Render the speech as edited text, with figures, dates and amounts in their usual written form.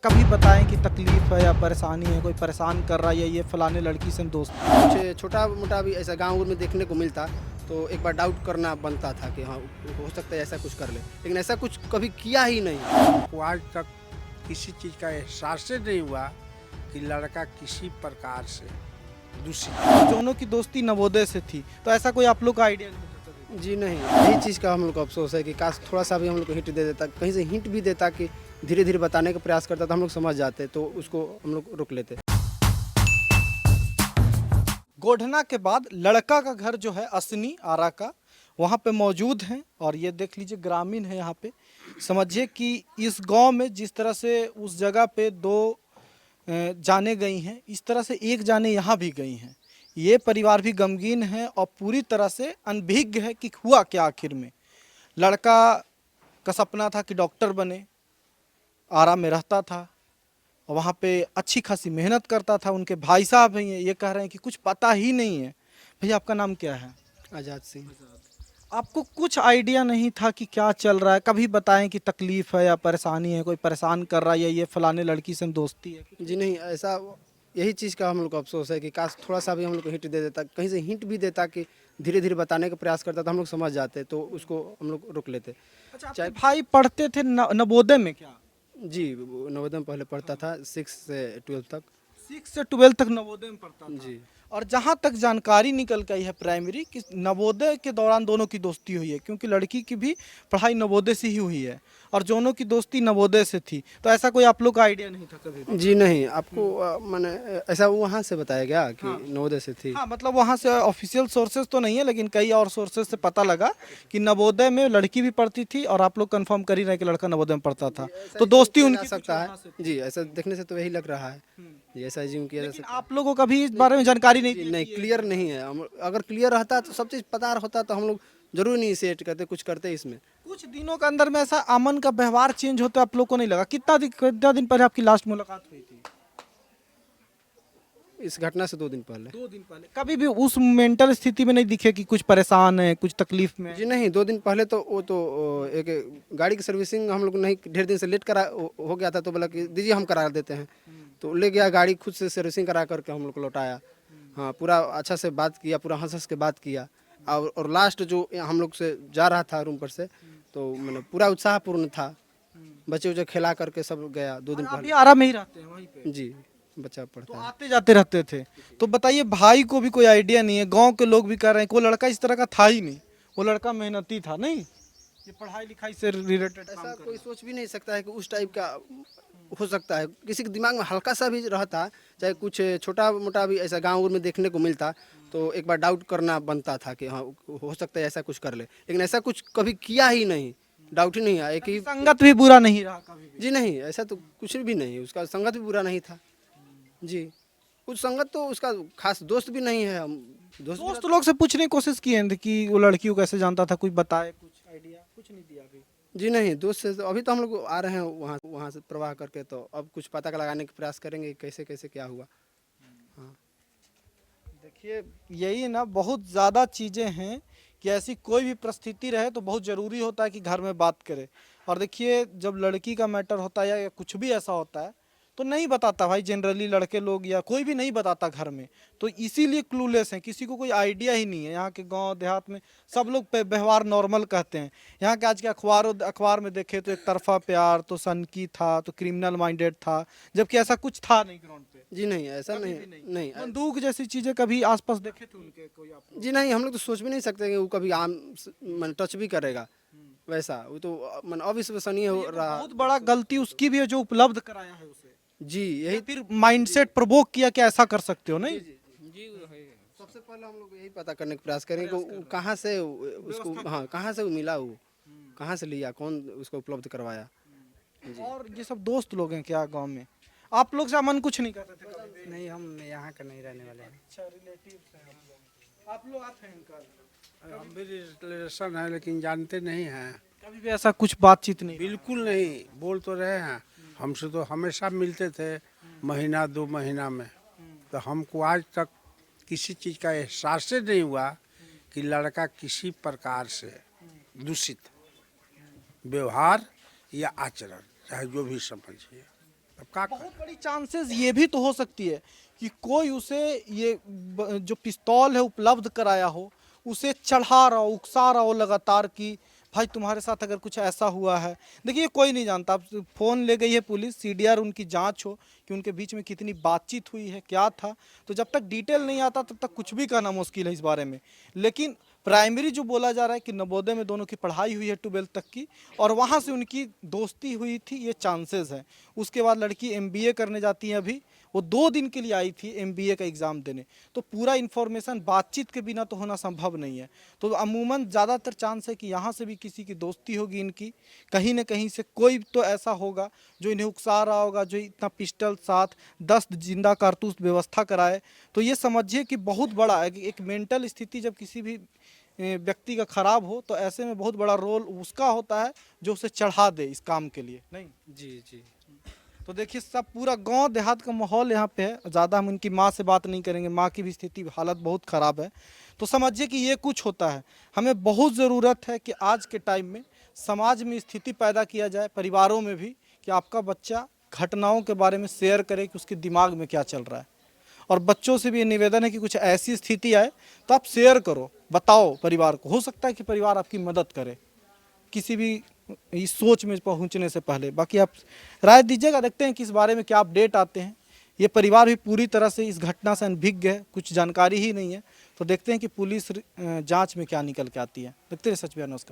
कभी बताएं कि तकलीफ है या परेशानी है, कोई परेशान कर रहा है या ये फलाने लड़की से हम दोस्त हैं। कुछ छोटा-मोटा भी ऐसा गाँव में देखने को मिलता, तो एक बार डाउट करना बनता था कि हाँ, हो सकता है ऐसा कुछ कर ले। लेकिन ऐसा कुछ कभी किया ही नहीं। को आज तक किसी चीज़ का एहसास ही नहीं हुआ कि लड़का किसी प्रकार से दूषित है। दोनों की दोस्ती नवोदय से थी, तो ऐसा कोई आप लोग का आइडिया नहीं था कभी? जी नहीं, यही चीज़ का हम लोग को अफ़सोस है कि काश थोड़ा-सा भी हम लोग को हिंट दे देता, कहीं से हिंट भी देता कि धीरे-धीरे बताने का प्रयास करता तो हम लोग समझ जाते, तो उसको हम लोग रोक लेते। गोढ़ना के बाद लड़का का घर जो है असनी आरा का, वहाँ पे मौजूद हैं और ये देख लीजिए ग्रामीण है यहाँ पे। समझिए कि इस गांव में जिस तरह से उस जगह पे दो जाने गई हैं, इस तरह से एक जाने यहाँ भी गई हैं। ये परिवार भी गमगीन है और पूरी तरह से अनभिज्ञ है कि हुआ क्या आखिर में। लड़का का सपना था कि डॉक्टर बने, आरा में रहता था और वहाँ पे अच्छी खासी मेहनत करता था। उनके भाई साहब हैं, ये कह रहे हैं कि कुछ पता ही नहीं है। भैया आपका नाम क्या है? आज़ाद सिंह। आपको कुछ आइडिया नहीं था कि क्या चल रहा है? कभी बताएं कि तकलीफ है या परेशानी है, कोई परेशान कर रहा है या ये फलाने लड़की से हम दोस्ती है। जी नहीं, ऐसा यही चीज़ का हम लोग को अफ़सोस है कि काश थोड़ा-सा भी हम लोग को हिंट दे देता, कहीं से हिंट भी देता कि धीरे-धीरे बताने का प्रयास करता तो हम लोग समझ जाते, तो उसको हम लोग रोक लेते। अच्छा, आपके चाहे भाई पढ़ते थे नवोदय में क्या? जी, वो नवोदय में पहले पढ़ता था 6 से 12 तक। 6 से 12 तक नवोदय में पढ़ता था। जी। और जहाँ तक जानकारी निकल के आई है प्राइमरी कि नवोदय के दौरान दोनों की दोस्ती हुई है, क्योंकि लड़की की भी पढ़ाई नवोदय से ही हुई है और दोनों की दोस्ती नवोदय से थी। तो ऐसा कोई आप लोग का आइडिया नहीं था कभी भी? जी नहीं, आपको माने ऐसा ऐसा से बताया गया कि हाँ। नवोदय से थी? हाँ, मतलब वहाँ से ऑफिशियल सोर्सेज तो नहीं है, लेकिन कई और सोर्सेज से पता लगा कि नवोदय में लड़की भी पढ़ती थी और आप लोग कंफर्म कर ही रहे हैं कि लड़का नवोदय में पढ़ता था। तो दोस्ती किया जा उनकी कुछ सकता वहाँ से है। थी। जी, ऐसा देखने से तो यही लग रहा है। जी, ऐसा एज़्यूम किया जा लेकिन सकता है। आप लोगों को कभी इस बारे में जानकारी नहीं जी, थी नहीं कि ये क्लियर नहीं है। हम अगर क्लियर रहता तो सब चीज़ पता होता तो हम लोग ज़रूर इनिशिएट करते, कुछ करते इसमें। कुछ दिनों के अंदर में ऐसा अमन का व्यवहार चेंज होता आप लोग को नहीं लगा? कितना दिन पहले आपकी लास्ट मुलाकात हुई थी? इस घटना से 2 दिन पहले। 2 दिन पहले। कभी भी उस मेंटल स्थिति में नहीं दिखे कि कुछ परेशान है, कुछ तकलीफ में है? जी नहीं, 2 दिन पहले तो वो तो एक गाड़ी की सर्विसिंग हम लोग नहीं ढेर दिन से लेट करा हो गया था, तो बोला कि दीजिए हम करा देते हैं। तो ले गया, गाड़ी खुद से सर्विसिंग करा करके हम लोग को लौटाया। हाँ, पूरा अच्छा से बात किया, पूरा हँस-हँस के बात किया। और लास्ट जो हम लोग से जा रहा था रूम पर से, तो मतलब पूरा उत्साहपूर्ण था। बच्चे-उच्चे खिला करके सब गया 2 और दिन आप भी पहले। आरा में ही रहते हैं वहीं पे? जी, बच्चा तो पढ़ता है। आते जाते रहते थे। तो बताइए, भाई को भी कोई आइडिया नहीं है, गांव के लोग भी कह रहे हैं कि वो लड़का इस तरह का था ही नहीं, वो लड़का मेहनती था। नहीं, ये पढ़ाई लिखाई से रिलेटेड काम ऐसा कर कोई रहा सोच भी नहीं सकता है कि उस टाइप का हो सकता है। किसी के दिमाग में हल्का-सा भी रहता, चाहे कुछ छोटा-मोटा भी ऐसा गाँव में देखने को मिलता, तो एक बार डाउट करना बनता था कि हाँ, हो सकता है ऐसा कुछ कर ले। लेकिन ऐसा कुछ कभी किया ही नहीं, डाउट ही नहीं आया कि है। संगत भी बुरा नहीं रहा कभी भी। जी नहीं, ऐसा तो कुछ भी नहीं, उसका संगत भी बुरा नहीं था। जी, कुछ संगत तो उसका खास दोस्त भी नहीं है, हम दोस्त भी दोस्त लोग से पूछने की कोशिश किए हैं कि वो लड़की को कैसे जानता था, कुछ बताए, कुछ आइडिया कुछ नहीं दिया अभी। जी नहीं, दोस्त से तो अभी तो हम लोग आ रहे हैं वहाँ वहाँ से प्रवाह करके, तो अब कुछ पता लगाने का प्रयास करेंगे कि कैसे-कैसे क्या हुआ। हाँ। देखिए, यही ना बहुत ज़्यादा चीज़ें हैं कि ऐसी कोई भी परिस्थिति रहे तो बहुत ज़रूरी होता है कि घर में बात करें। और देखिए, जब लड़की का मैटर होता है या कुछ भी ऐसा होता है तो नहीं बताता भाई, जनरली लड़के लोग या कोई भी नहीं बताता घर में। तो इसीलिए क्लूलेस हैं, किसी को कोई आइडिया ही नहीं है। यहाँ के गांव देहात में सब लोग व्यवहार नॉर्मल कहते हैं। यहाँ के आज के अखबार में देखे तो एक तरफा प्यार, तो सनकी था, तो क्रिमिनल माइंडेड था, जबकि ऐसा कुछ था नहीं ग्राउंड पे। जी नहीं, ऐसा कभी नहीं भी नहीं। नहीं बंदूक जैसी चीजें कभी आसपास देखे थे उनके कोई आप लोग? जी नहीं, हम लोग तो सोच भी नहीं सकते कि वो कभी माने टच भी करेगा, वैसा। वो तो माने अविश्वसनीय हो ये तो रहा। बहुत बड़ा गलती उसकी भी है जो उपलब्ध कराया है उसे, जी, या यही फिर माइंडसेट प्रवोक किया कि ऐसा कर सकते हो। नहीं, सबसे पहले हम लोग यही पता करने का प्रयास करेंगे कि वो कहाँ से उसको, हाँ, कहाँ से वो मिला, वो कहाँ से लिया, कौन उसको उपलब्ध करवाया। और ये सब दोस्त लोग हैं क्या गांव में? आप लोग से अमन कुछ नहीं करते थे कभी भी? नहीं, हम यहाँ के नहीं रहने वाले हैं। अच्छा, रिलेटिव्स हैं हम लोग। आप लोग आते हैं अंकल? हम भी रिलेशन है लेकिन जानते नहीं हैं। कभी भी ऐसा कुछ बातचीत नहीं? बिल्कुल नहीं, बोल तो रहे हैं हमसे, तो हमेशा मिलते थे महीना 2 महीना में। तो हमको आज तक किसी चीज़ का एहसास ही नहीं हुआ कि लड़का किसी प्रकार से दूषित व्यवहार या आचरण, चाहे जो भी समझिए। अब का बहुत बड़ी चांसेस ये भी तो हो सकती है कि कोई उसे ये जो पिस्तौल है उपलब्ध कराया हो, उसे चढ़ा रहा हो, उकसा रहा हो लगातार कि भाई तुम्हारे साथ अगर कुछ ऐसा हुआ है। देखिए कोई नहीं जानता, अब फ़ोन ले गई है पुलिस, सीडीआर उनकी जांच हो कि उनके बीच में कितनी बातचीत हुई है, क्या था। तो जब तक डिटेल नहीं आता तब तक कुछ भी कहना मुश्किल है इस बारे में। लेकिन प्राइमरी जो बोला जा रहा है कि नवोदय में दोनों की पढ़ाई हुई है 12th तक की, और वहाँ से उनकी दोस्ती हुई थी, ये चांसेस है। उसके बाद लड़की एमबीए करने जाती है, अभी वो 2 दिन के लिए आई थी एमबीए का एग्ज़ाम देने। तो पूरा इन्फॉर्मेशन बातचीत के बिना तो होना संभव नहीं है। तो अमूमन ज़्यादातर चांस है कि यहाँ से भी किसी की दोस्ती होगी इनकी, कहीं न कहीं से कोई तो ऐसा होगा जो इन्हें उकसा रहा होगा, जो इतना पिस्टल साथ 10 जिंदा कारतूस व्यवस्था कराए। तो ये समझिए कि बहुत बड़ा एक मेंटल स्थिति जब किसी भी व्यक्ति का खराब हो, तो ऐसे में बहुत बड़ा रोल उसका होता है जो उसे चढ़ा दे इस काम के लिए, नहीं? जी जी। तो देखिए सब पूरा गांव देहात का माहौल यहाँ पे है। ज़्यादा हम उनकी माँ से बात नहीं करेंगे, माँ की भी स्थिति हालत बहुत ख़राब है। तो समझिए कि ये कुछ होता है। हमें बहुत ज़रूरत है कि आज के टाइम में समाज में स्थिति पैदा किया जाए, परिवारों में भी, कि आपका बच्चा घटनाओं के बारे में शेयर करे कि उसके दिमाग में क्या चल रहा है। और बच्चों से भी ये निवेदन है कि कुछ ऐसी स्थिति आए तो आप शेयर करो, बताओ परिवार को। हो सकता है कि परिवार आपकी मदद करे किसी भी इस सोच में पहुंचने से पहले। बाकी आप राय दीजिएगा, देखते हैं कि इस बारे में क्या अपडेट आते हैं। ये परिवार भी पूरी तरह से इस घटना से अनभिज्ञ है, कुछ जानकारी ही नहीं है। तो देखते हैं कि पुलिस जांच में क्या निकल के आती है। देखते रहिए सच बयान नमस्कार।